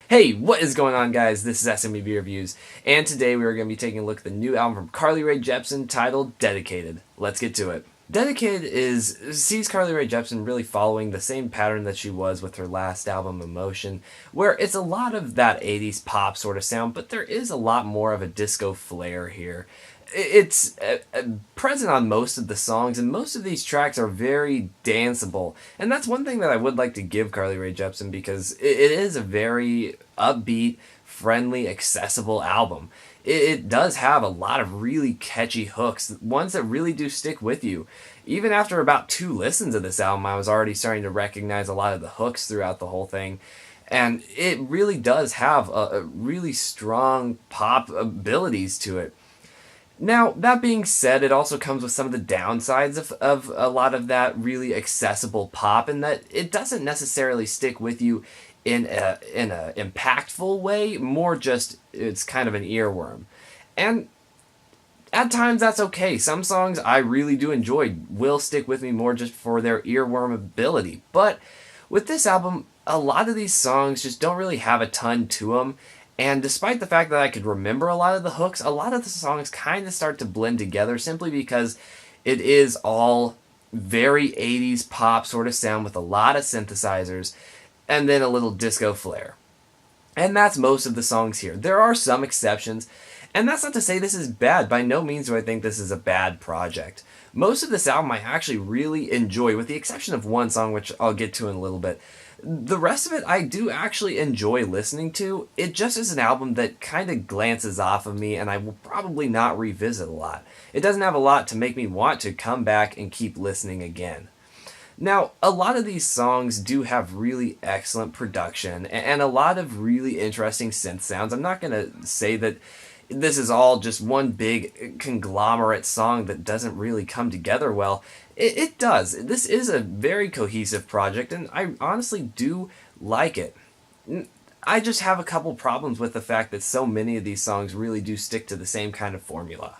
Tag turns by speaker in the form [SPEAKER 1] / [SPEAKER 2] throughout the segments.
[SPEAKER 1] Hey, what is going on, guys? This is SMEB Reviews, and today we are going to be taking a look at the new album from Rae Jepsen titled Dedicated. Let's get to it. Dedicated sees Rae Jepsen really following the same pattern that she was with her last album, Emotion, where it's a lot of that 80s pop sort of sound, but there is a lot more of a disco flair here. It's present on most of the songs, and most of these tracks are very danceable. And that's one thing that I would like to give Rae Jepsen, because it is a very upbeat, friendly, accessible album. It does have a lot of really catchy hooks, ones that really do stick with you. Even after about 2 listens of this album, I was already starting to recognize a lot of the hooks throughout the whole thing. And it really does have a really strong pop abilities to it. Now, that being said, it also comes with some of the downsides of a lot of that really accessible pop, in that it doesn't necessarily stick with you in a impactful way, more just it's kind of an earworm. And at times that's okay. Some songs I really do enjoy will stick with me more just for their earworm ability. But with this album, a lot of these songs just don't really have a ton to them. And despite the fact that I could remember a lot of the hooks, a lot of the songs kind of start to blend together simply because it is all very 80s pop sort of sound with a lot of synthesizers and then a little disco flair. And that's most of the songs here. There are some exceptions, and that's not to say this is bad. By no means do I think this is a bad project. Most of this album I actually really enjoy, with the exception of one song, which I'll get to in a little bit. The rest of it I do actually enjoy listening to. It just is an album that kind of glances off of me, and I will probably not revisit a lot. It doesn't have a lot to make me want to come back and keep listening again. Now, a lot of these songs do have really excellent production and a lot of really interesting synth sounds. I'm not going to say that this is all just one big conglomerate song that doesn't really come together well. It does. This is a very cohesive project, and I honestly do like it. I just have a couple problems with the fact that so many of these songs really do stick to the same kind of formula.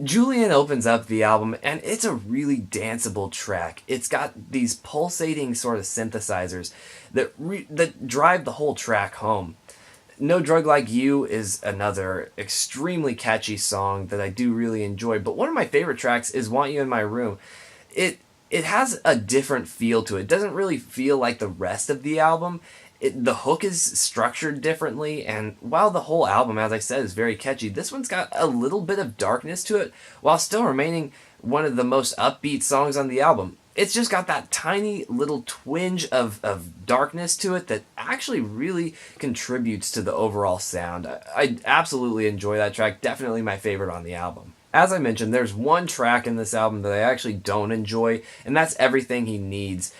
[SPEAKER 1] Julian opens up the album, and it's a really danceable track. It's got these pulsating sort of synthesizers that drive the whole track home. No Drug Like You is another extremely catchy song that I do really enjoy, but one of my favorite tracks is Want You in My Room. It has a different feel to it. It doesn't really feel like the rest of the album. The hook is structured differently, and while the whole album, as I said, is very catchy, this one's got a little bit of darkness to it, while still remaining one of the most upbeat songs on the album. It's just got that tiny little twinge of darkness to it that actually really contributes to the overall sound. I absolutely enjoy that track, definitely my favorite on the album. As I mentioned, there's one track in this album that I actually don't enjoy, and that's Everything He Needs.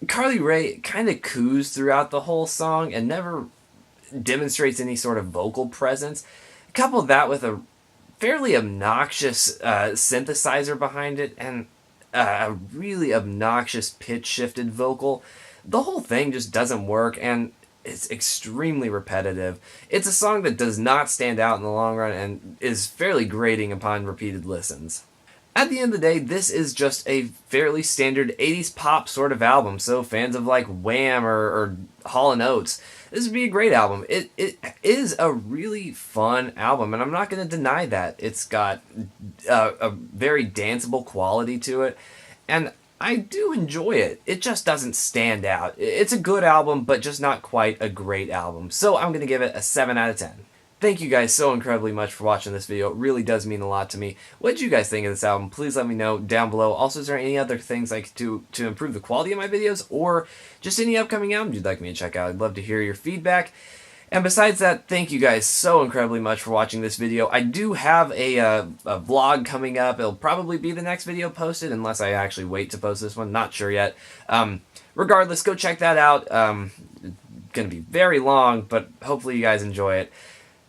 [SPEAKER 1] Rae kind of coos throughout the whole song and never demonstrates any sort of vocal presence. Couple that with a fairly obnoxious synthesizer behind it and a really obnoxious pitch-shifted vocal, the whole thing just doesn't work, and it's extremely repetitive. It's a song that does not stand out in the long run and is fairly grating upon repeated listens. At the end of the day, this is just a fairly standard 80s pop sort of album, so fans of like Wham or Hall & Oates, this would be a great album. It is a really fun album, and I'm not going to deny that. It's got a very danceable quality to it, and I do enjoy it. It just doesn't stand out. It's a good album, but just not quite a great album, so I'm going to give it a 7 out of 10. Thank you guys so incredibly much for watching this video. It really does mean a lot to me. What did you guys think of this album? Please let me know down below. Also, is there any other things I could do to improve the quality of my videos, or just any upcoming albums you'd like me to check out? I'd love to hear your feedback. And besides that, thank you guys so incredibly much for watching this video. I do have a vlog coming up. It'll probably be the next video posted, unless I actually wait to post this one. Not sure yet. Regardless, go check that out. It's going to be very long, but hopefully you guys enjoy it.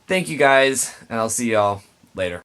[SPEAKER 1] Thank you guys, and I'll see y'all later.